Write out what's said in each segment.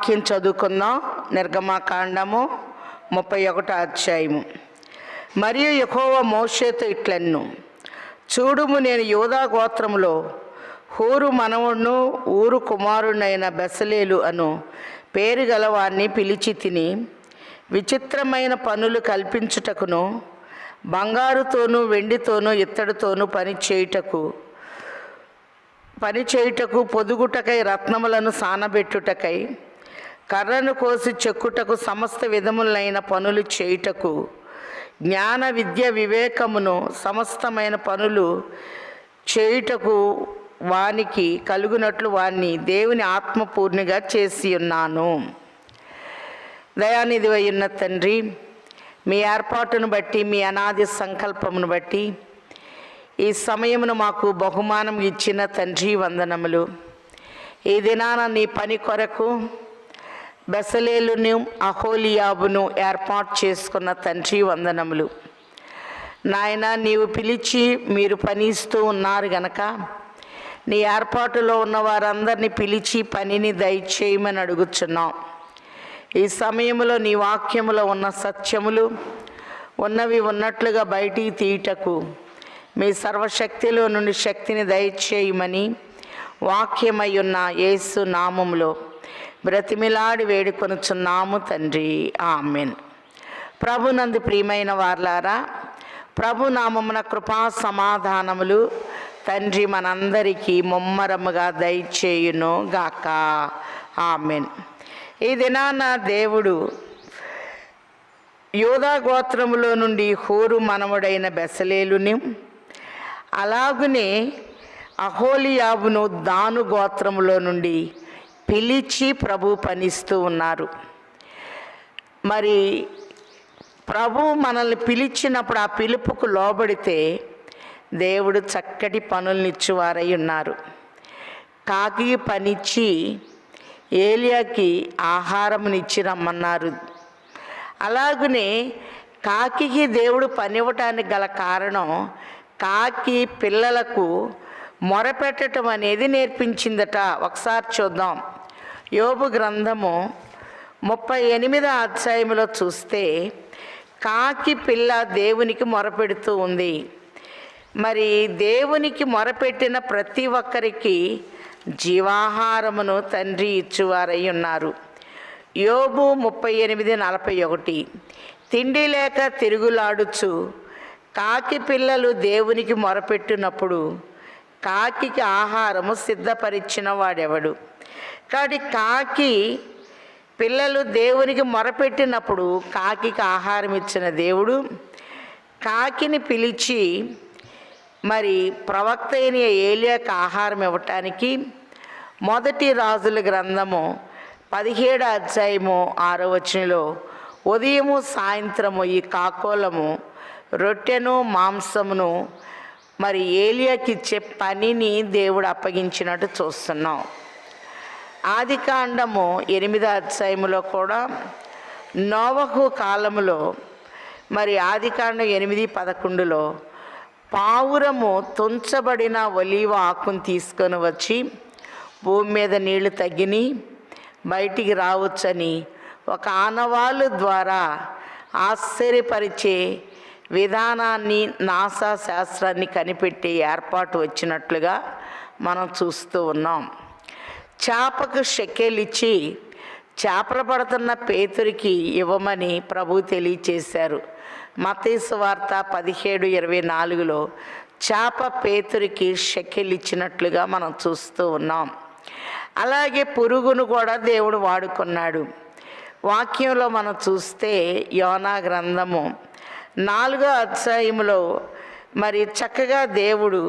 వాక్యం చదువుకుందాం. నిర్గమకాండము 31వ అధ్యాయము. మరియు యెహోవా మోషేతో ఇట్లెను, చూడుము, నేను యూదా గోత్రములో హూరు మనవుడును ఊరు కుమారుడైన బెసలేలు అను పేరు గలవాన్ని పిలిచి తిని, విచిత్రమైన పనులు కల్పించుటకును, బంగారుతోనూ వెండితోనూ ఇత్తడితోనూ పని చేయుటకు, పొదుగుటకై రత్నములను సానబెట్టుటకై, కర్రను కోసి చెక్కుటకు, సమస్త విధములైన పనులు చేయుటకు, జ్ఞాన విద్య వివేకమును సమస్తమైన పనులు చేయుటకు వానికి కలుగునట్లు వాణ్ణి దేవుని ఆత్మపూర్ణిగా చేసి ఉన్నాను. దయానిధివై ఉన్న తండ్రి, మీ ఏర్పాటును బట్టి, మీ అనాది సంకల్పమును బట్టి ఈ సమయమును మాకు బహుమానం ఇచ్చిన తండ్రి వందనములు. ఈ దినాన నీ పని కొరకు బెసలేలును అహోలియాబును ఏర్పాటు చేసుకున్న తండ్రి వందనములు. నాయన, నీవు పిలిచి మీరు పని ఇస్తూ ఉన్నారు గనక నీ ఏర్పాటులో ఉన్న వారందరినీ పిలిచి పనిని దయచేయమని అడుగుచున్నాం. ఈ సమయంలో నీ వాక్యములో ఉన్న సత్యములు ఉన్నవి ఉన్నట్లుగా బయటికి తీయుటకు మీ సర్వశక్తిలో నుండి శక్తిని దయచేయమని వాక్యమై ఉన్న యేసు నామములో బ్రతిమిలాడి వేడుకొనుచున్నాము తండ్రి, ఆమెన్. ప్రభునందు ప్రియమైన వార్లారా, ప్రభు నామమున కృపా సమాధానములు తండ్రి మనందరికీ ముమ్మరముగా దయచేయును గాక, ఆమెన్. ఈ దినాన దేవుడు యూదా గోత్రములో నుండి హూరు మనవడైన బెసలేలుని, అలాగునే అహోలియాబును దాను గోత్రములో నుండి పిలిచి ప్రభు పనిస్తూ ఉన్నారు. మరి ప్రభు మనల్ని పిలిచినప్పుడు ఆ పిలుపుకు లోబడితే దేవుడు చక్కటి పనులనిచ్చేవారై ఉన్నారు. కాకి పనిచ్చి ఏలియాకి ఆహారమునిచ్చి రమ్మన్నారు. అలాగనే కాకికి దేవుడు పనివ్వటానికి గల కారణం, కాకి పిల్లలకు మొరపెట్టడం అనేది నేర్పించిందట. ఒకసారి చూద్దాం. యోబు గ్రంథము 38వ అధ్యాయంలో చూస్తే కాకి పిల్ల దేవునికి మొరపెడుతూ ఉంది. మరి దేవునికి మొరపెట్టిన ప్రతి ఒక్కరికి జీవాహారమును తండ్రి ఇచ్చువారై ఉన్నారు. యోబు 38:41. తిండి లేక తిరుగులాడుచు కాకి పిల్లలు దేవునికి మొరపెట్టినప్పుడు కాకికి ఆహారము సిద్ధపరిచిన వాడెవడు? కాబట్టి కాకి పిల్లలు దేవునికి మొరపెట్టినప్పుడు కాకికి ఆహారం ఇచ్చిన దేవుడు కాకిని పిలిచి మరి ప్రవక్త అయిన ఏలియాకి ఆహారం ఇవ్వటానికి మొదటి రాజుల గ్రంథము 17వ అధ్యాయము 6వ వచనంలో ఉదయము సాయంత్రము ఈ కాకోలము రొట్టెను మాంసమును మరి ఏలియాకి ఇచ్చే పనిని దేవుడు అప్పగించినట్టు చూస్తున్నాం. ఆదికాండము 8వ అధ్యాయములో కూడా నోవహు కాలములో మరి ఆదికాండం 8:11లో పావురము తుంచబడిన ఒలీవ ఆకును తీసుకొని వచ్చి భూమి మీద నీళ్లు తగ్గిని బయటికి రావచ్చని ఒక ఆనవాలు ద్వారా ఆశ్చర్యపరిచే విధానాన్ని, నాసా శాస్త్రాన్ని కనిపెట్టే ఏర్పాటు వచ్చినట్లుగా మనం చూస్తూ ఉన్నాం. చేపకు షెకెల్ ఇచ్చి చేపలు పడుతున్న పేతురికి ఇవ్వమని ప్రభు తెలియచేశారు. మత్తయి సువార్త 17:24లో చేప పేతురికి షెకెల్ ఇచ్చినట్లుగా మనం చూస్తూ ఉన్నాం. అలాగే పురుగును కూడా దేవుడు వాడుకున్నాడు. వాక్యంలో మనం చూస్తే యోనా గ్రంథము 4వ అధ్యాయంలో మరి చక్కగా దేవుడు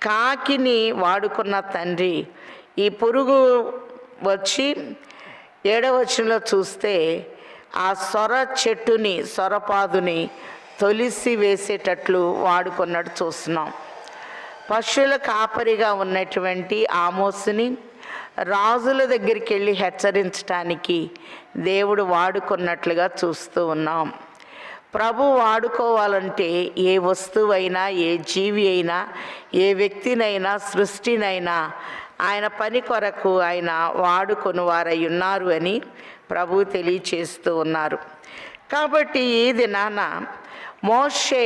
కాకిని వాడుకున్న తండ్రి ఈ పురుగు వచ్చి 7వ వచనంలో చూస్తే ఆ సొర చెట్టుని, సొరపాదుని తొలిసి వేసేటట్లు వాడుకున్నట్టు చూస్తున్నాం. పశువుల కాపరిగా ఉన్నటువంటి ఆమోసుని రాజుల దగ్గరికి వెళ్ళి హెచ్చరించడానికి దేవుడు వాడుకున్నట్లుగా చూస్తూ ఉన్నాం. ప్రభు వాడుకోవాలంటే ఏ వస్తువైనా, ఏ జీవి అయినా, ఏ వ్యక్తినైనా, సృష్టినైనా ఆయన పని కొరకు ఆయన వాడుకొని వారై ఉన్నారు అని ప్రభు తెలియచేస్తూ ఉన్నారు. కాబట్టి ఈ దినాన మోషే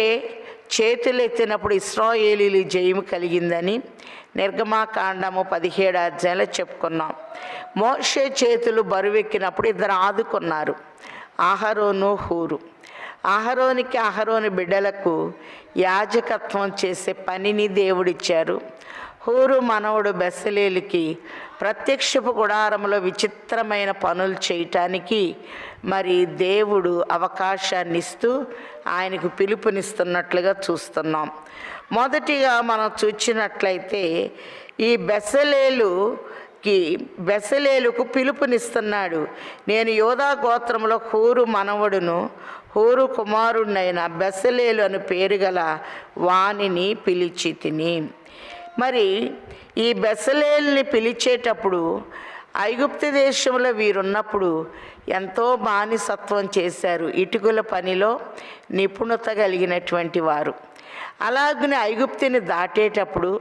చేతులెత్తినప్పుడు ఇశ్రాయేలీయులు జయము కలిగిందని నిర్గమాకాండము 17వ అధ్యాయంలో చెప్పుకున్నాం. మోషే చేతులు బరువెక్కినప్పుడు ఇద్దరు ఆదుకున్నారు, అహరోను హూరు. అహరోని బిడ్డలకు యాజకత్వం చేసే పనిని దేవుడిచ్చారు. హూరు మనవడు బెసలేలుకి ప్రత్యక్షపు గుడారంలో విచిత్రమైన పనులు చేయటానికి మరి దేవుడు అవకాశాన్ని ఇస్తూ ఆయనకు పిలుపునిస్తున్నట్లుగా చూస్తున్నాం. మొదటిగా మనం చూసినట్లయితే ఈ బెసలేలుకు పిలుపునిస్తున్నాడు. నేను యోధా గోత్రంలో హూరు మనవడును హూరు కుమారుడినైన బెసలేలు అని పేరు గల వానిని పిలిచి తిని. మరి ఈ బెసలేలుని పిలిచేటప్పుడు ఐగుప్తు దేశంలో వీరున్నప్పుడు ఎంతో బానిసత్వం చేశారు, ఇటుకల పనిలో నిపుణత కలిగినటువంటి వారు. అలాగనే ఐగుప్తుని దాటేటప్పుడు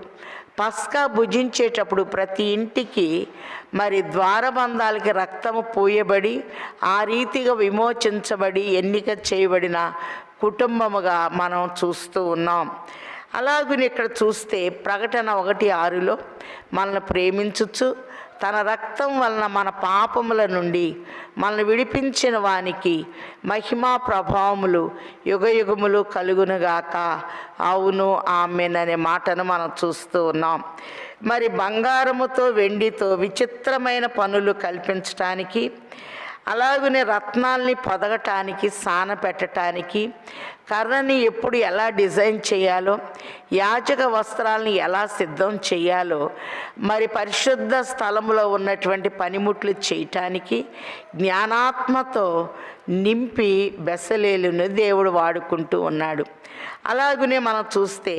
పస్కా భుజించేటప్పుడు ప్రతి ఇంటికి మరి ద్వారబంధాలకి రక్తము పూయబడి ఆ రీతిగా విమోచించబడి ఎన్నిక చేయబడిన కుటుంబముగా మనం చూస్తూ ఉన్నాం. అలాగని ఇక్కడ చూస్తే ప్రకటన 1:6లో మనల్ని ప్రేమించుచు తన రక్తం వలన మన పాపముల నుండి మనల్ని విడిపించిన వానికి మహిమా ప్రభావములు యుగయుగములు కలుగునుగాక, అవును ఆమెన్ అనే మాటను మనం చూస్తూ ఉన్నాం. మరి బంగారముతో వెండితో విచిత్రమైన పనులు కల్పించటానికి, అలాగనే రత్నాల్ని పొదగటానికి, సాన పెట్టడానికి, కర్రని ఎప్పుడు ఎలా డిజైన్ చేయాలో, యాజక వస్త్రాలని ఎలా సిద్ధం చేయాలో, మరి పరిశుద్ధ స్థలంలో ఉన్నటువంటి పనిముట్లు చేయటానికి జ్ఞానాత్మతో నింపి బెసలేలును దేవుడు వాడుకుంటూ ఉన్నాడు. అలాగనే మనం చూస్తే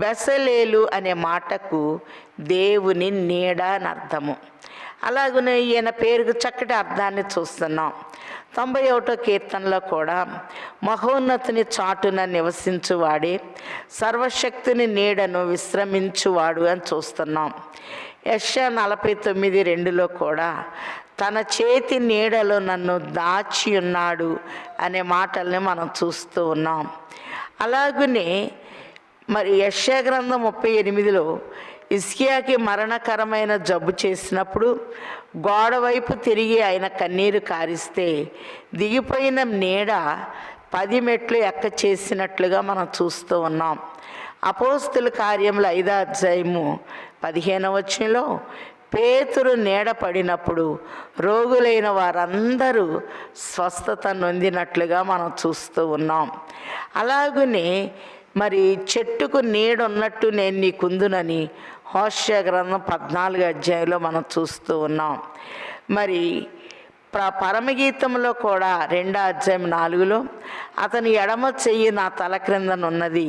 బెసలేలు అనే మాటకు దేవుని నీడ అని అర్థము. అలాగనే ఈయన పేరుకు చక్కటి అర్థాన్ని చూస్తున్నాం. 91వ కీర్తనలో కూడా మహోన్నతుని చాటున నివసించువాడే సర్వశక్తిని నీడను విశ్రమించువాడు అని చూస్తున్నాం. యెషయా 49:2లో కూడా తన చేతి నీడలో నన్ను దాచి ఉన్నాడు అనే మాటల్ని మనం చూస్తూ ఉన్నాం. అలాగనే మరి యెషయా గ్రంథం 38లో హిజ్కియాకి మరణకరమైన జబ్బు చేసినప్పుడు గోడ వైపు తిరిగి ఆయన కన్నీరు కారిస్తే దిగిపోయిన నీడ 10 మెట్లు ఎక్క చేసినట్లుగా మనం చూస్తూ ఉన్నాం. అపోస్తుల కార్యములు 5వ అధ్యాయము 15వ వచనంలో పేతురు నీడ పడినప్పుడు రోగులైన వారందరూ స్వస్థత నొందినట్లుగా మనం చూస్తూ ఉన్నాం. అలాగనే మరి చెట్టుకు నీడ ఉన్నట్టు నేను నీకుందునని హోషేయ గ్రంథం 14వ అధ్యాయంలో మనం చూస్తూ ఉన్నాం. మరి పరమగీతంలో కూడా 2వ అధ్యాయం 4లో అతని ఎడమ చెయ్యి నా తల క్రిందనున్నది,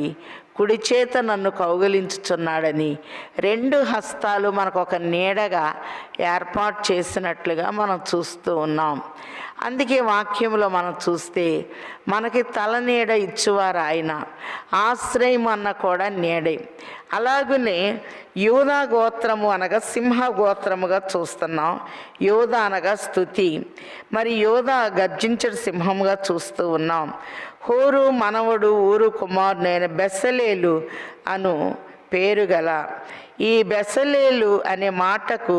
కుడి చేత నన్ను కౌగిలించుచున్నాడని 2 హస్తాలు మనకు ఒక నీడగా ఏర్పాటు చేసినట్లుగా మనం చూస్తూ ఉన్నాం. అందుకే వాక్యంలో మనం చూస్తే మనకి తల నీడ ఇచ్చువారు ఆయన, ఆశ్రయం అన్న కూడా నీడే. అలాగనే యూదా గోత్రము అనగా సింహ గోత్రముగా చూస్తున్నాం. యూదా అనగా స్తుతి, మరి యూదా గర్జించడు సింహముగా చూస్తూ ఉన్నాం. హూరు మనవడు ఊరు కుమారుడైన బెసలేలు అను పేరు గల ఈ బెసలేలు అనే మాటకు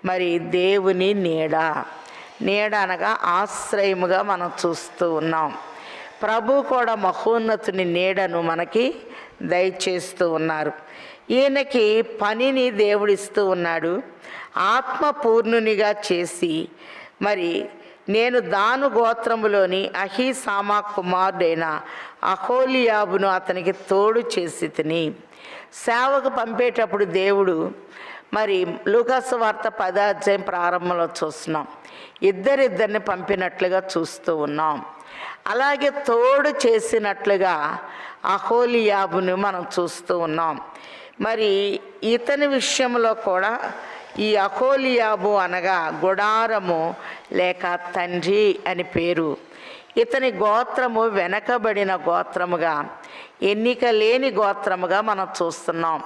మరి దేవుని నీడ అనగా ఆశ్రయముగా మనం చూస్తూ ఉన్నాం. ప్రభు కూడా మహోన్నతుని నీడను మనకి దయచేస్తూ ఉన్నారు. ఈయనకి పనిని దేవుడిస్తూ ఉన్నాడు. ఆత్మపూర్ణునిగా చేసి మరి నేను దాను గోత్రములోని అహీసామా కుమారుడైన అహోలియాబును అతనికి తోడు చేసి తిని. సేవకు పంపేటప్పుడు దేవుడు మరి లూకాసు వార్త 10వ అధ్యాయం ప్రారంభంలో చూస్తున్నాం, ఇద్దరిని పంపినట్లుగా చూస్తూ ఉన్నాం. అలాగే తోడు చేసినట్లుగా అహోలియాబును మనం చూస్తూ ఉన్నాం. మరి ఇతని విషయంలో కూడా ఈ అహోలియాబు అనగా గుడారము లేక తండ్రి అని పేరు. ఇతని గోత్రము వెనకబడిన గోత్రముగా ఎన్నిక లేని గోత్రముగా మనం చూస్తున్నాం.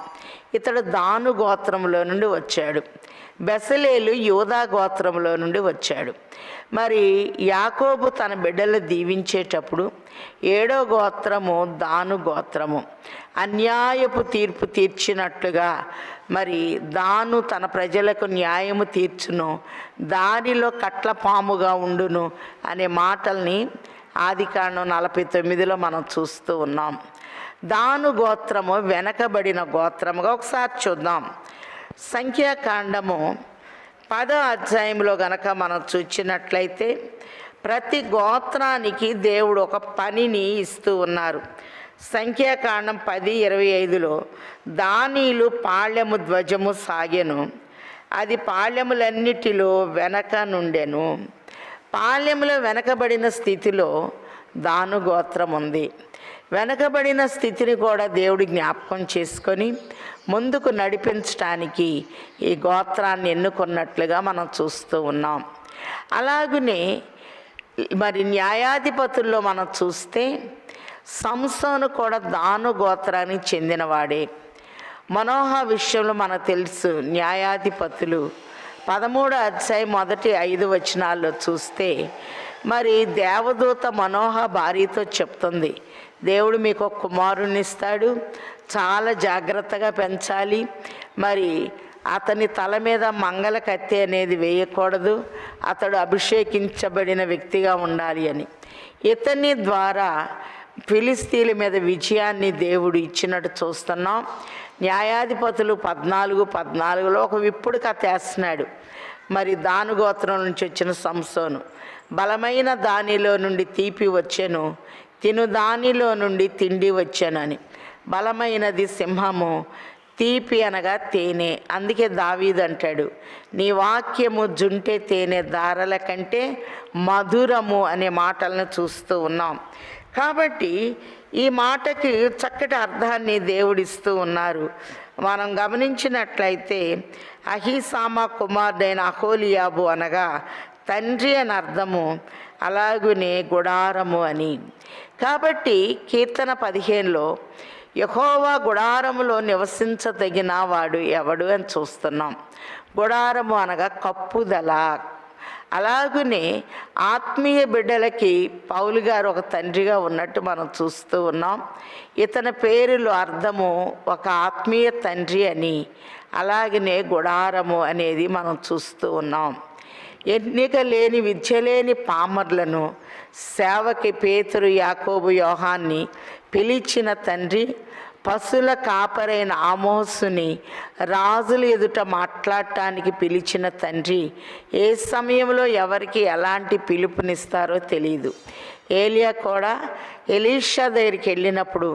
ఇతడు దాను గోత్రంలో నుండి వచ్చాడు. బెసలేలు యూదా గోత్రంలో నుండి వచ్చాడు. మరి యాకోబు తన బిడ్డలు దీవించేటప్పుడు 7వ గోత్రము దాను గోత్రము. అన్యాయపు తీర్పు తీర్చినట్లుగా మరి దాను తన ప్రజలకు న్యాయము తీర్చును, దానిలో కట్ల పాముగా ఉండును అనే మాటల్ని ఆదికాండం 49లో మనం చూస్తూ ఉన్నాం. దాను గోత్రము వెనకబడిన గోత్రముగా ఒకసారి చూద్దాం. సంఖ్యాకాండము 10వ అధ్యాయంలో గనక మనం చూచినట్లయితే ప్రతి గోత్రానికి దేవుడు ఒక పనిని ఇస్తూ ఉన్నారు. సంఖ్యాకాండం 10:25లో దానీలు పాళ్యము ధ్వజము సాగెను, అది పాళ్యములన్నిటిలో వెనక నుండెను. పాళ్యములో వెనకబడిన స్థితిలో దాను గోత్రం ఉంది. వెనకబడిన స్థితిని కూడా దేవుడు జ్ఞాపకం చేసుకొని ముందుకు నడిపించడానికి ఈ గోత్రాన్ని ఎన్నుకున్నట్లుగా మనం చూస్తూ ఉన్నాం. అలాగనే మరి న్యాయాధిపతుల్లో మనం చూస్తే సంసోను కూడా దాను గోత్రానికి చెందినవాడే. మనోహ విషయంలో మనకు తెలుసు. న్యాయాధిపతులు 13వ అధ్యాయం 1-5 వచనాల్లో చూస్తే మరి దేవదూత మనోహ భార్యతో చెప్తుంది, దేవుడు మీకు ఒక కుమారుని ఇస్తాడు, చాలా జాగ్రత్తగా పెంచాలి, మరి అతని తల మీద మంగళ కత్తి అనేది వేయకూడదు, అతడు అభిషేకించబడిన వ్యక్తిగా ఉండాలి అని. ఇతని ద్వారా ఫిలిస్తీన్ల మీద విజయాన్ని దేవుడు ఇచ్చినట్టు చూస్తున్నాం. న్యాయాధిపతులు 14:14లో ఒక విప్పుడు కథ వేస్తున్నాడు. మరి దాను గోత్రం నుంచి వచ్చిన సంసోను, బలమైన దానిలో నుండి తీపి వచ్చెను, తిను దానిలో నుండి తిండి వచ్చానని. బలమైనది సింహము, తీపి అనగా తేనె. అందుకే దావీదు అంటాడు, నీ వాక్యము జుంటే తేనె దారల కంటే మధురము అనే మాటలను చూస్తూ ఉన్నాం. కాబట్టి ఈ మాటకి చక్కటి అర్థాన్ని దేవుడిస్తూ ఉన్నారు. మనం గమనించినట్లయితే అహీసామా కుమారుడైన అహోలియాబు అనగా తండ్రి అని అర్థము, అలాగునే గుడారము అని. కాబట్టి కీర్తన 15లో యెహోవా గుడారములో నివసించదగిన వాడు ఎవడు అని చూస్తున్నాం. గుడారము అనగా కప్పుదల. అలాగనే ఆత్మీయ బిడ్డలకి పౌలు గారు ఒక తండ్రిగా ఉన్నట్టు మనం చూస్తూ ఉన్నాం. ఇతని పేరులో అర్థము ఒక ఆత్మీయ తండ్రి అని, అలాగనే గుడారము అనేది మనం చూస్తూ ఉన్నాం. ఎన్నిక లేని విద్య లేని పామర్లను సేవకి పేతురు యాకోబు యోహాన్ని పిలిచిన తండ్రి, పశుల కాపరైన ఆమోసుని రాజుల ఎదుట మాట్లాడటానికి పిలిచిన తండ్రి, ఏ సమయంలో ఎవరికి ఎలాంటి పిలుపునిస్తారో తెలియదు. ఏలియా కూడా ఎలీషా దగ్గరికి వెళ్ళినప్పుడు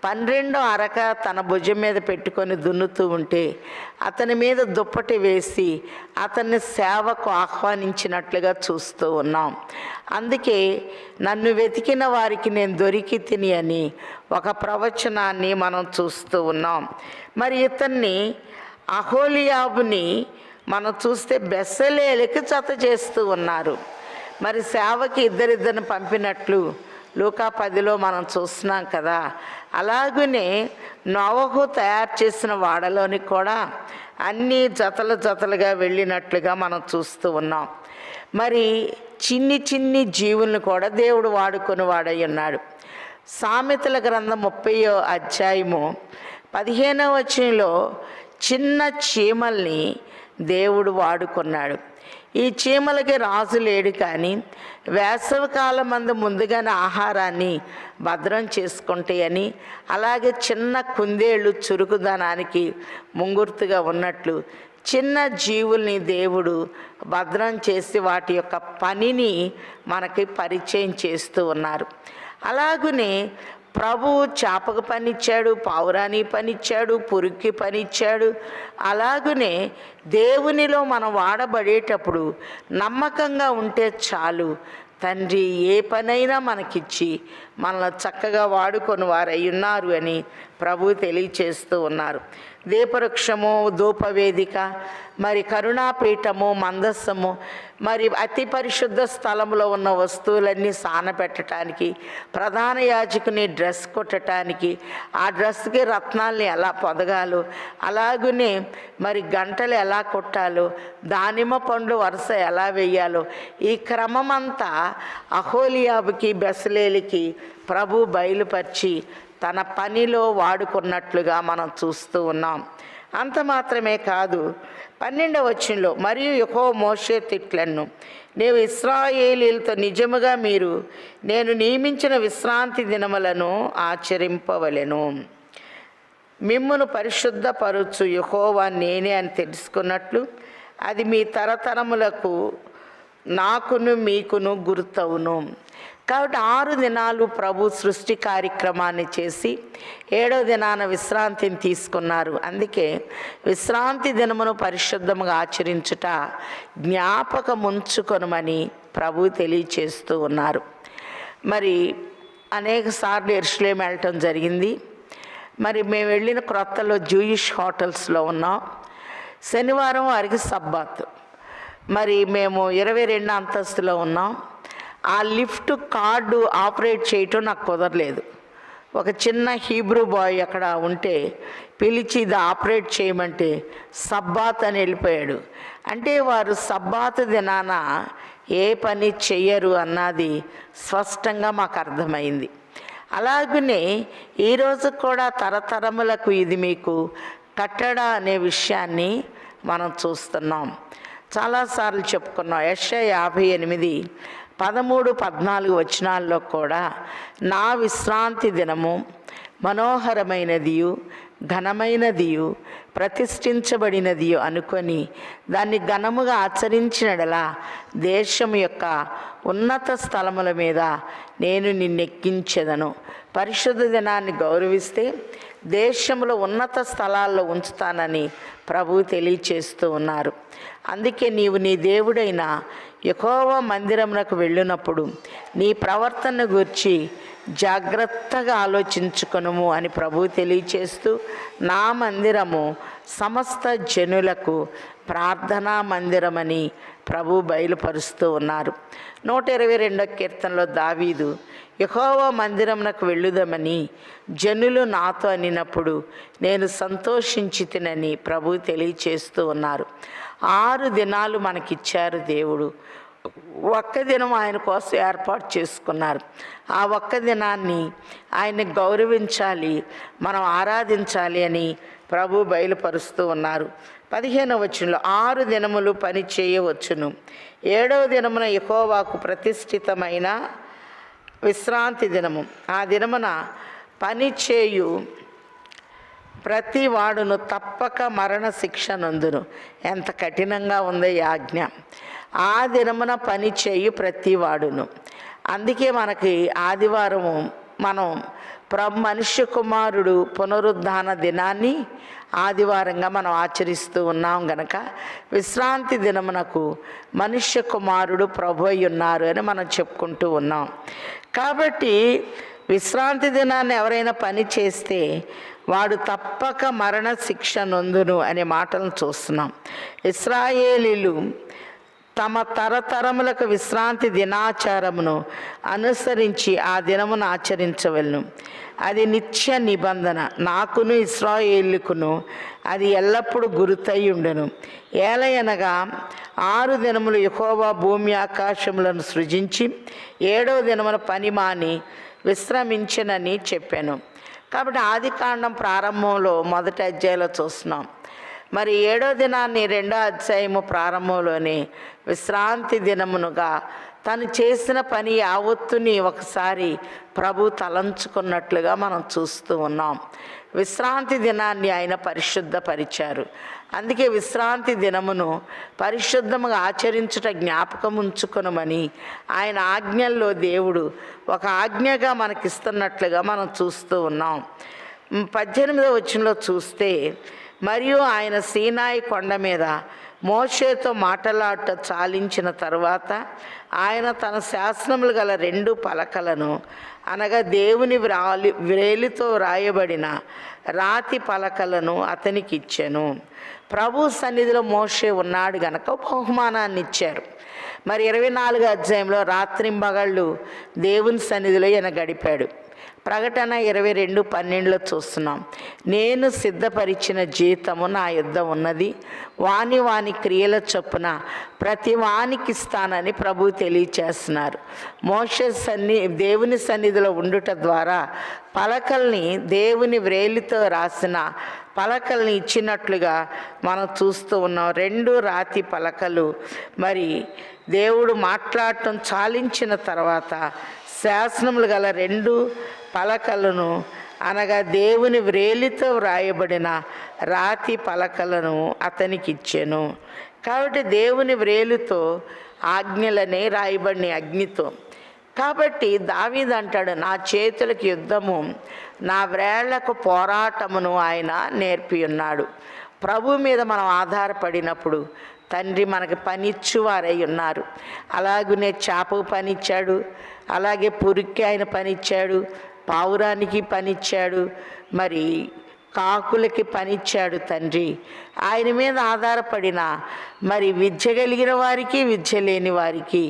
12వ అరక తన భుజం మీద పెట్టుకొని దున్నుతూ ఉంటే అతని మీద దుప్పటి వేసి అతన్ని సేవకు ఆహ్వానించినట్లుగా చూస్తూ ఉన్నాం. అందుకే నన్ను వెతికిన వారికి నేను దొరికి తిని అని ఒక ప్రవచనాన్ని మనం చూస్తూ ఉన్నాం. మరి ఇతన్ని అహోలియాబుని మనం చూస్తే బెసలేలుకి జత చేస్తూ ఉన్నారు. మరి సేవకి ఇద్దరిద్దరిని పంపినట్లు లూకా 10లో మనం చూస్తున్నాం కదా. అలాగనే నోవహు తయారు చేసిన వాడలోని కూడా అన్ని జతలు జతలుగా వెళ్ళినట్లుగా మనం చూస్తూ ఉన్నాం. మరి చిన్ని చిన్ని జీవులను కూడా దేవుడు వాడుకొని వాడై ఉన్నాడు. సామెతల గ్రంథం 30వ అధ్యాయము 15వ వచనంలో చిన్న చీమల్ని దేవుడు వాడుకున్నాడు. ఈ చీమలకి రాజు లేడు, కానీ వేసవికాలం మందు ముందుగానే ఆహారాన్ని భద్రం చేసుకుంటాయని, అలాగే చిన్న కుందేళ్ళు చురుకుదనానికి ముంగుర్తుగా ఉన్నట్లు చిన్న జీవుల్ని దేవుడు భద్రం చేసి వాటి యొక్క పనిని మనకి పరిచయం చేస్తూ ఉన్నారు. అలాగనే ప్రభువు చేపకు పనిచ్చాడు, పావురాని పనిచ్చాడు, పురుగుకి పనిచ్చాడు. అలాగనే దేవునిలో మనం వాడబడేటప్పుడు నమ్మకంగా ఉంటే చాలు, తండ్రి ఏ పనైనా మనకిచ్చి మనల్ని చక్కగా వాడుకొని వారై ఉన్నారు అని ప్రభువు తెలియచేస్తూ ఉన్నారు. దీపవృక్షము, ధూపవేదిక, మరి కరుణాపీఠము, మందస్సము, మరి అతి పరిశుద్ధ స్థలంలో ఉన్న వస్తువులన్నీ సానపెట్టడానికి, ప్రధాన యాజకుని డ్రెస్ కుట్టడానికి, ఆ డ్రెస్కి రత్నాల్ని ఎలా పొదగాలో, అలాగనే మరి గంటలు ఎలా కొట్టాలో, దానిమ్మ పండు వరుస ఎలా వేయాలో, ఈ క్రమమంతా అహోలియాబుకి బెసలేలికి ప్రభు బయలుపరిచి తన పనిలో వాడుకున్నట్లుగా మనం చూస్తూ ఉన్నాం. అంత మాత్రమే కాదు, 12వ వచనంలో మరియు యెహోవా మోషేతో ఇట్లెను, నీవు ఇశ్రాయేలీయులతో నిజముగా మీరు నేను నియమించిన విశ్రాంతి దినములను ఆచరింపవలెను. మిమ్మును పరిశుద్ధపరచు యెహోవా నేనే అని తెలుసుకున్నట్లు అది మీ తరతరములకు నాకును మీకును గుర్తవును. కాబట్టి 6 దినాలు ప్రభు సృష్టి కార్యక్రమాన్ని చేసి 7వ దినాన విశ్రాంతిని తీసుకున్నారు. అందుకే విశ్రాంతి దినమును పరిశుద్ధముగా ఆచరించుట జ్ఞాపకముంచుకొనమని ప్రభు తెలియచేస్తూ ఉన్నారు. మరి అనేక సార్లు యెరూషలేము వెళ్ళటం జరిగింది. మరి మేము వెళ్ళిన క్రొత్తలో జూయిష్ హోటల్స్లో ఉన్నాం. శనివారం వారికి సబ్బాత్. మరి మేము 22 అంతస్తులో ఉన్నాం. ఆ లిఫ్ట్ కార్డు ఆపరేట్ చేయటం నాకు కుదరలేదు. ఒక చిన్న హీబ్రూ బాయ్ అక్కడ ఉంటే పిలిచి ఇది ఆపరేట్ చేయమంటే సబ్బాత్ అని వెళ్ళిపోయాడు. అంటే వారు సబ్బాత్ దినాన ఏ పని చెయ్యరు అన్నది స్పష్టంగా మాకు అర్థమైంది. అలాగనే ఈరోజు కూడా తరతరములకు ఇది మీకు కట్టడ అనే విషయాన్ని మనం చూస్తున్నాం. చాలాసార్లు చెప్పుకున్నాం. యెషయా 58, 13, 14 వచనాల్లో కూడా నా విశ్రాంతి దినము మనోహరమైనదియు ఘనమైనదియు ప్రతిష్ఠించబడినదియు అనుకొని దాన్ని ఘనముగా ఆచరించినడలా దేశం యొక్క ఉన్నత స్థలముల మీద నేను నిన్నెక్కించెదను. పరిశుద్ధ దినాన్ని గౌరవిస్తే దేశంలో ఉన్నత స్థలాల్లో ఉంచుతానని ప్రభు తెలియచేస్తూ ఉన్నారు. అందుకే నీవు నీ దేవుడైన యెహోవా మందిరమునకు వెళ్ళినప్పుడు నీ ప్రవర్తన గురించి జాగ్రత్తగా ఆలోచించుకొనుము అని ప్రభు తెలియచేస్తూ నా మందిరము సమస్త జనులకు ప్రార్థనా మందిరమని ప్రభు బయలుపరుస్తూ ఉన్నారు. 122వ కీర్తనలో దావీదు యెహోవా మందిరమునకు వెళ్ళుదామని జనులు నాతో అనినప్పుడు నేను సంతోషించితినని ప్రభు తెలియచేస్తూ ఉన్నారు. 6 దినాలు మనకిచ్చారు దేవుడు. ఒక్క దినం ఆయన కోసం ఏర్పాటు చేసుకున్నారు. ఆ ఒక్క దినాన్ని ఆయన్ని గౌరవించాలి, మనం ఆరాధించాలి అని ప్రభు బయలుపరుస్తూ ఉన్నారు. 15వ వచనంలో 6 దినములు పని చేయవచ్చును, 7వ దినమున యెహోవాకు ప్రతిష్ఠితమైన విశ్రాంతి దినము. ఆ దినమున పని చేయు ప్రతి వాడును తప్పక మరణ శిక్ష నందును. ఎంత కఠినంగా ఉందో ఈ ఆజ్ఞ. ఆ దినమున పని చేయు ప్రతి వాడును. అందుకే మనకి ఆదివారము మనం మనుష్య కుమారుడు పునరుద్ధాన దినాన్ని ఆదివారంగా మనం ఆచరిస్తూ ఉన్నాం గనక విశ్రాంతి దినమునకు మనుష్య కుమారుడు ప్రభు అయి ఉన్నారు అని మనం చెప్పుకుంటూ ఉన్నాం. కాబట్టి విశ్రాంతి దినాన్ని ఎవరైనా పని చేస్తే వాడు తప్పక మరణ శిక్ష నొందును అనే మాటలను చూస్తున్నాం. ఇశ్రాయేలీలు తమ తరతరములకు విశ్రాంతి దినాచారమును అనుసరించి ఆ దినమును ఆచరించవలను. అది నిత్య నిబంధన, నాకును ఇశ్రాయేలుకును అది ఎల్లప్పుడూ గుర్తయి ఉండెను. ఏలయనగా 6 దినములు యెహోవా భూమి ఆకాశములను సృజించి 7వ దినమున పని మాని విశ్రమించనని చెప్పాను. కాబట్టి ఆదికాండం ప్రారంభంలో 1వ అధ్యాయంలో చూస్తున్నాం. మరి 7వ దినాన్ని 2వ అధ్యాయము ప్రారంభంలోనే విశ్రాంతి దినమునుగా తను చేసిన పని యావత్తుని ఒకసారి ప్రభు తలంచుకున్నట్లుగా మనం చూస్తూ ఉన్నాం. విశ్రాంతి దినాన్ని ఆయన పరిశుద్ధపరిచారు. అందుకే విశ్రాంతి దినమును పరిశుద్ధముగా ఆచరించుట జ్ఞాపకం ఉంచుకొనమని ఆయన ఆజ్ఞల్లో దేవుడు ఒక ఆజ్ఞగా మనకిస్తున్నట్లుగా మనం చూస్తూ ఉన్నాం. 18వ వచనంలో చూస్తే మరియు ఆయన సీనాయి కొండ మీద మోషేతో మాటలాట చాలించిన తరువాత ఆయన తన శాసనములు గల 2 పలకలను అనగా దేవుని వ్రేలితో వ్రాయబడిన రాతి పలకలను అతనికి ఇచ్చెను. ప్రభు సన్నిధిలో మోషే ఉన్నాడు గనక బహుమానాన్ని ఇచ్చారు. మరి 24 అధ్యాయంలో రాత్రింబగళ్ళు దేవుని సన్నిధిలో ఈయన గడిపాడు. ప్రకటన 22:12 చూస్తున్నాం. నేను సిద్ధపరిచిన జీతము నా యుద్ధ ఉన్నది, వాని క్రియల చొప్పున ప్రతి వానికి ఇస్తానని ప్రభు తెలియచేస్తున్నారు. మోషే దేవుని సన్నిధిలో ఉండుట ద్వారా పలకల్ని దేవుని వ్రేలితో రాసిన పలకల్ని ఇచ్చినట్లుగా మనం చూస్తూ ఉన్నాం. 2 రాతి పలకలు మరి దేవుడు మాట్లాడటం చాలించిన తర్వాత శాసనములు గల 2 పలకలను అనగా దేవుని వ్రేలితో వ్రాయబడిన రాతి పలకలను అతనికి ఇచ్చెను. కాబట్టి దేవుని వ్రేలుతో ఆజ్ఞలనే రాయబడిన అగ్నితో. కాబట్టి దావీదు అంటాడు, నా చేతులకు యుద్ధము, నా వ్రేళ్లకు పోరాటమును ఆయన నేర్పి ఉన్నాడు. ప్రభు మీద మనం ఆధారపడినప్పుడు తండ్రి మనకి పనిచ్చువారై ఉన్నారు. అలాగనే చేపకు పనిచ్చాడు, అలాగే పురికి ఆయన పనిచ్చాడు, పావురానికి పనిచ్చాడు, మరి కాకులకి పనిచ్చాడు తండ్రి. ఆయన మీద ఆధారపడిన మరి విద్య కలిగిన వారికి, విద్య లేని వారికి,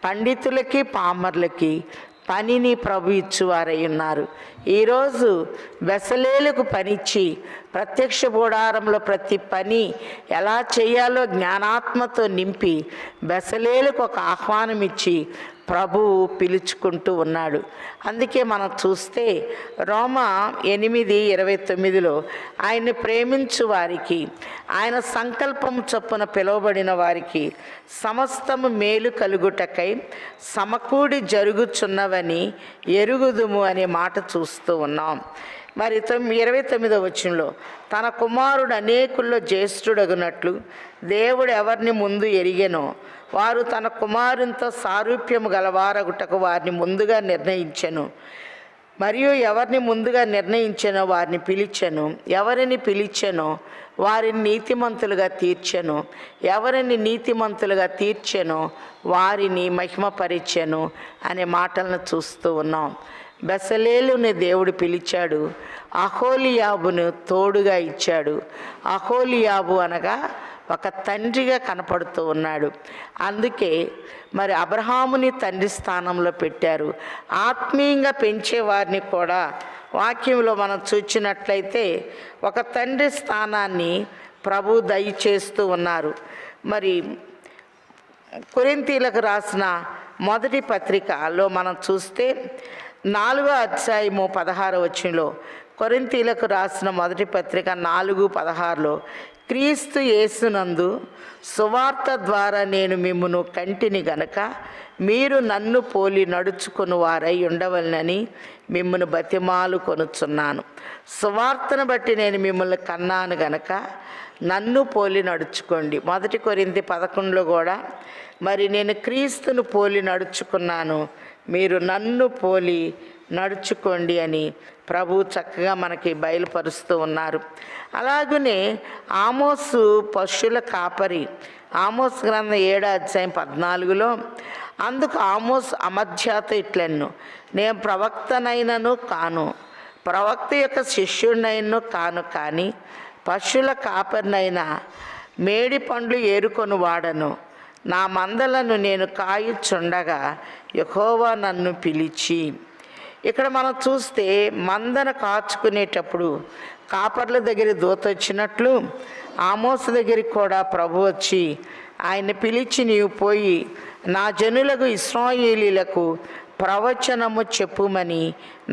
పండితులకి, పామర్లకి పనిని ప్రభు ఇచ్చువారై ఉన్నారు. ఈరోజు బెసలేలకు పనిచ్చి ప్రత్యక్ష గుడారంలో ప్రతి పని ఎలా చేయాలో జ్ఞానాత్మతో నింపి బెసలేలకు ఒక ఆహ్వానం ఇచ్చి ప్రభువు పిలుచుకుంటూ ఉన్నాడు. అందుకే మనం చూస్తే రోమా 8:29 ఆయన్ని ప్రేమించు వారికి, ఆయన సంకల్పం చొప్పున పిలువబడిన వారికి సమస్తము మేలు కలుగుటకై సమకూడి జరుగుచున్నవని ఎరుగుదుము అనే మాట చూస్తూ ఉన్నాం. మరి 29వ వచనంలో తన కుమారుడు అనేకుల్లో జ్యేష్ఠుడగునట్లు దేవుడు ఎవరిని ముందు ఎరిగెనో వారు తన కుమారునితో సారూప్యము గలవారగుటకు వారిని ముందుగా నిర్ణయించెను. మరియు ఎవరిని ముందుగా నిర్ణయించెనో వారిని పిలిచెను, ఎవరిని పిలిచెనో వారిని నీతిమంతులుగా తీర్చెను, ఎవరిని నీతిమంతులుగా తీర్చెనో వారిని మహిమపరిచెను అనే మాటలను చూస్తూ ఉన్నాం. బెసలేలుని దేవుడు పిలిచాడు, అహోలియాబును తోడుగా ఇచ్చాడు. అహోలియాబు అనగా ఒక తండ్రిగా కనపడుతూ ఉన్నాడు. అందుకే మరి అబ్రహాముని తండ్రి స్థానంలో పెట్టారు. ఆత్మీయంగా పెంచేవారిని కూడా వాక్యంలో మనం చూచినట్లయితే ఒక తండ్రి స్థానాన్ని ప్రభు దయచేస్తూ ఉన్నారు. మరి కొరింథీలకు రాసిన మొదటి పత్రికలో మనం చూస్తే 4వ అధ్యాయము 16వ వచనంలో, కొరింథీలకు రాసిన మొదటి పత్రిక 4:16 క్రీస్తు యేసునందు సువార్త ద్వారా నేను మిమ్మును కంటిని గనక మీరు నన్ను పోలి నడుచుకుని వారై ఉండవలనని మిమ్మును బతిమాలు కొనుచున్నాను. సువార్తను బట్టి నేను మిమ్మల్ని కన్నాను గనక నన్ను పోలి నడుచుకోండి. 1 కొరింథీ 11 కూడా మరి నేను క్రీస్తును పోలి నడుచుకున్నాను, మీరు నన్ను పోలి నడుచుకోండి అని ప్రభు చక్కగా మనకి బయలుపరుస్తూ ఉన్నారు. అలాగనే ఆమోసు పశువుల కాపరి, ఆమోస్ గ్రంథం 7:14 అందుకు ఆమోస్ అమధ్యాతో ఇట్లెన్ను, నేను ప్రవక్తనైనను కాను, ప్రవక్త యొక్క శిష్యుడినైనను కాను, కానీ పశువుల కాపరినైనా మేడి పండ్లు ఏరుకొని వాడను. నా మందలను నేను కాయుచుండగా యెహోవా నన్ను పిలిచి. ఇక్కడ మనం చూస్తే మందను కాచుకునేటప్పుడు కాపర్ల దగ్గర దూత వచ్చినట్లు ఆమోసు దగ్గరికి కూడా ప్రభు వచ్చి ఆయన్ని పిలిచి, నీవు పోయి నా జనులకు ఇశ్రాయేలీయులకు ప్రవచనము చెప్పుమని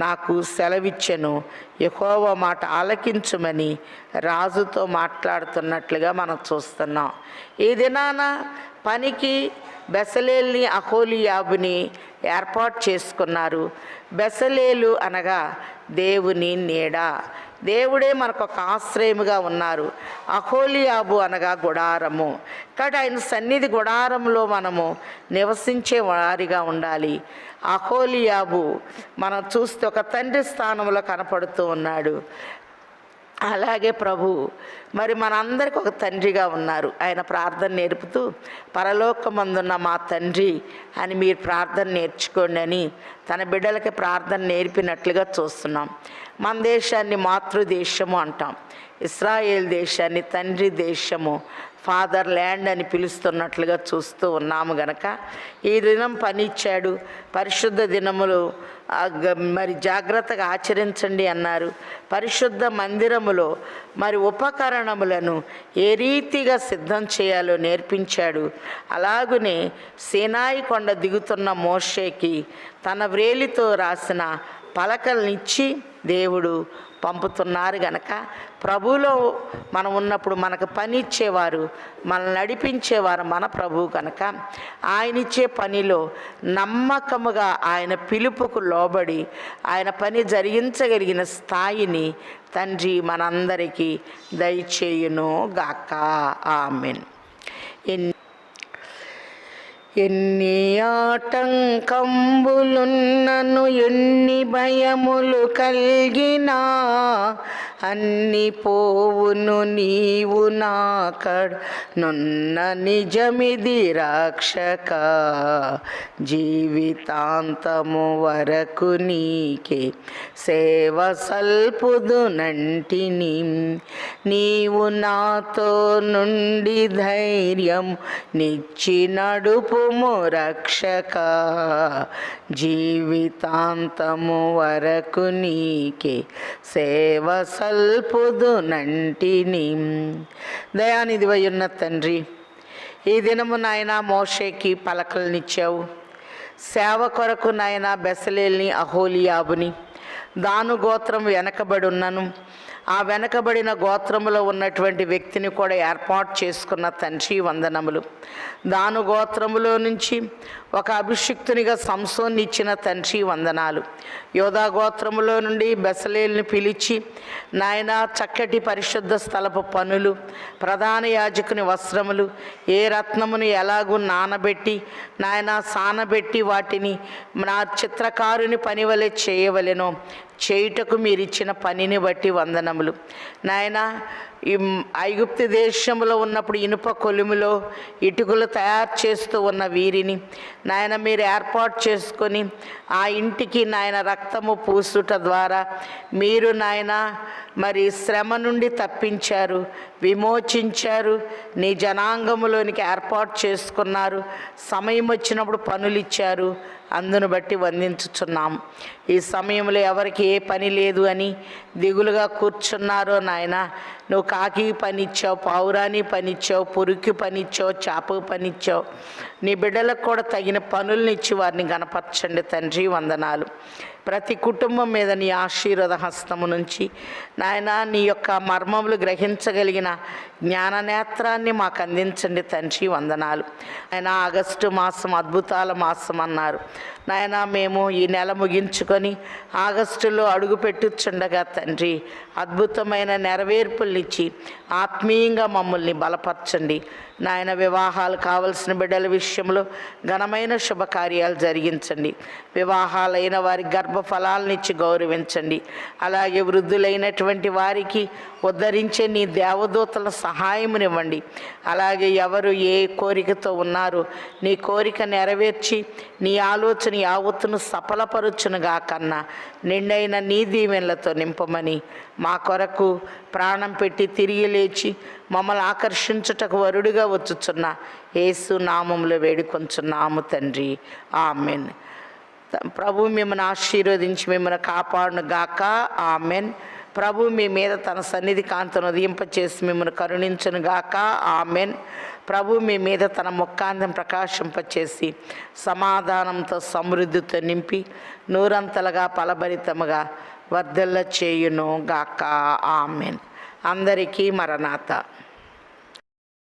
నాకు సెలవిచ్చెను, యెహోవా మాట ఆలకించుమని రాజుతో మాట్లాడుతున్నట్లుగా మనం చూస్తున్నాం. ఈ దినాన పనికి బెసలేల్ని అహోలియాబుని ఏర్పాటు చేసుకున్నారు. బెసలేలు అనగా దేవుని నీడ, దేవుడే మనకు ఒక ఆశ్రయముగా ఉన్నారు. అహోలియాబు అనగా గుడారము. కాబట్టి ఆయన సన్నిధి గుడారంలో మనము నివసించే వారిగా ఉండాలి. అహోలియాబు మనం చూస్తే ఒక తండ్రి స్థానంలో కనపడుతూ ఉన్నాడు. అలాగే ప్రభు మరి మనందరికి ఒక తండ్రిగా ఉన్నారు. ఆయన ప్రార్థన నేర్పుతూ పరలోకమందున్న మా తండ్రి అని మీరు ప్రార్థన నేర్చుకోండి అని తన బిడ్డలకి ప్రార్థన నేర్పినట్లుగా చూస్తున్నాం. మన దేశాన్ని మాతృదేశము అంటాం, ఇస్రాయేల్ దేశాన్ని తండ్రి దేశము, ఫాదర్ ల్యాండ్ అని పిలుస్తున్నట్లుగా చూస్తూ ఉన్నాము గనక ఈ దినం పని ఇచ్చాడు. పరిశుద్ధ దినములు మరి జాగ్రత్తగా ఆచరించండి అన్నారు. పరిశుద్ధ మందిరములో మరి ఉపకరణములను ఏ రీతిగా సిద్ధం చేయాలో నేర్పించాడు. అలాగునే సీనాయి కొండ దిగుతున్న మోషేకి తన వ్రేలితో రాసిన పలకలనిచ్చి దేవుడు పంపుతున్నారు గనక ప్రభువులో మనం ఉన్నప్పుడు మనకు పని ఇచ్చేవారు, మనల్ని నడిపించేవారు మన ప్రభువు కనుక ఆయన ఇచ్చే పనిలో నమ్మకముగా ఆయన పిలుపుకు లోబడి ఆయన పని జరిగించగలిగిన స్థాయిని తండ్రి మనందరికీ దయచేయును గాక. ఆమెన్. ఎన్ని ఆటంకంబులున్నను ఎన్ని భయములు కలిగినా అన్ని పోవును నీవు నాకడున్న నిజమిది రక్షక. జీవితాంతము వరకు నీకే సేవ సల్పుదునంటిని. నీవు నాతో నుండి ధైర్యం నిచ్చి నడుపుము రక్షక. జీవితాంతము వరకు నీకే సేవ సల్పుదునంటిని. దయానిధివై ఉన్న తండ్రి, ఈ దినము నాయన మోషేకి పలకలనిచ్చావు. సేవ కొరకు నాయన బెసలేల్ని, అహోలియాబుని, దాను గోత్రం వెనకబడి ఉన్నను ఆ వెనకబడిన గోత్రములో ఉన్నటువంటి వ్యక్తిని కూడా ఏర్పాటు చేసుకున్న తండ్రి వందనములు. దాను గోత్రములో నుంచి ఒక అభిషిక్తునిగా సంసోన్ని ఇచ్చిన తండ్రి వందనాలు. యోధా గోత్రములో నుండి బెసలేల్ని పిలిచి నాయన చక్కటి పరిశుద్ధ స్థలపు పనులు, ప్రధాన యాజకుని వస్త్రములు, ఏ రత్నమును ఎలాగూ నానబెట్టి నాయన సానబెట్టి వాటిని నా చిత్రకారుని పని వలె చేయవలెనో చేయుటకు మీరు ఇచ్చిన పనిని బట్టి వందనములు. నాయన ఈ ఐగుప్తు దేశంలో ఉన్నప్పుడు ఇనుప కొలుములో ఇటుకలు తయారు చేస్తూ ఉన్న వీరిని నాయన మీరు ఏర్పాటు చేసుకొని ఆ ఇంటికి నాయన రక్తము పూసుట ద్వారా మీరు నాయన మరి శ్రమ నుండి తప్పించారు, విమోచించారు, నీ జనాంగములోనికి ఏర్పాటు చేసుకున్నారు. సమయం వచ్చినప్పుడు పనులు ఇచ్చారు. అందును బట్టి వందించుచున్నాము. ఈ సమయంలో ఎవరికి ఏ పని లేదు అని దిగులుగా కూర్చున్నారో నాయన, నువ్వు కాకి పనిచ్చావు, పావురాని పనిచ్చావు, పురుకి పనిచ్చావు, చేపకు పనిచ్చావు. నీ బిడ్డలకు కూడా తగిన పనులను ఇచ్చి వారిని గణపరచండి తండ్రి వందనాలు. ప్రతి కుటుంబం మీద నీ ఆశీర్వాద హస్తము నుంచి నాయన నీ యొక్క మర్మములు గ్రహించగలిగిన జ్ఞాననేత్రాన్ని మాకు అందించండి తండ్రి వందనాలు. ఆయన ఆగస్టు మాసం అద్భుతాల మాసం అన్నారు నాయన. మేము ఈ నెల ముగించుకొని ఆగస్టులో అడుగు పెట్టుచుండగా తండ్రి అద్భుతమైన నెరవేర్పుల్నిచ్చి ఆత్మీయంగా మమ్మల్ని బలపరచండి నాయన. వివాహాలు కావలసిన బిడ్డల విషయంలో ఘనమైన శుభకార్యాలు జరిగించండి. వివాహాలైన వారి గర్భఫలాలనిచ్చి గౌరవించండి. అలాగే వృద్ధులైనటువంటి వారికి ఉద్ధరించే నీ దేవదూతల సహాయమునివ్వండి. అలాగే ఎవరు ఏ కోరికతో ఉన్నారో నీ కోరిక నెరవేర్చి నీ ఆలోచన యావత్తును సఫలపరుచునుగా కన్నా నిండైన నీ దీవెనలతో నింపమని మా కొరకు ప్రాణం పెట్టి తిరిగి లేచి మమ్మల్ని ఆకర్షించుటకు వరుడుగా వచ్చుచున్న యేసు నామములో వేడుకొంచున్నాము తండ్రి. ఆమెన్. ప్రభు మిమ్మల్ని ఆశీర్వదించి మిమ్మల్ని కాపాడును గాక. ఆమెన్. ప్రభు మీ మీద తన సన్నిధి కాంతను ఉదయింపచేసి మిమ్మల్ని కరుణించును గాక. ఆమెన్. ప్రభు మీ మీద తన ముఖాంతం ప్రకాశింపచేసి సమాధానంతో సమృద్ధితో నింపి నూరంతలుగా ఫలభరితముగా వర్ధిల్ల చేయును గాక. ఆమెన్. అందరికీ మరణాత.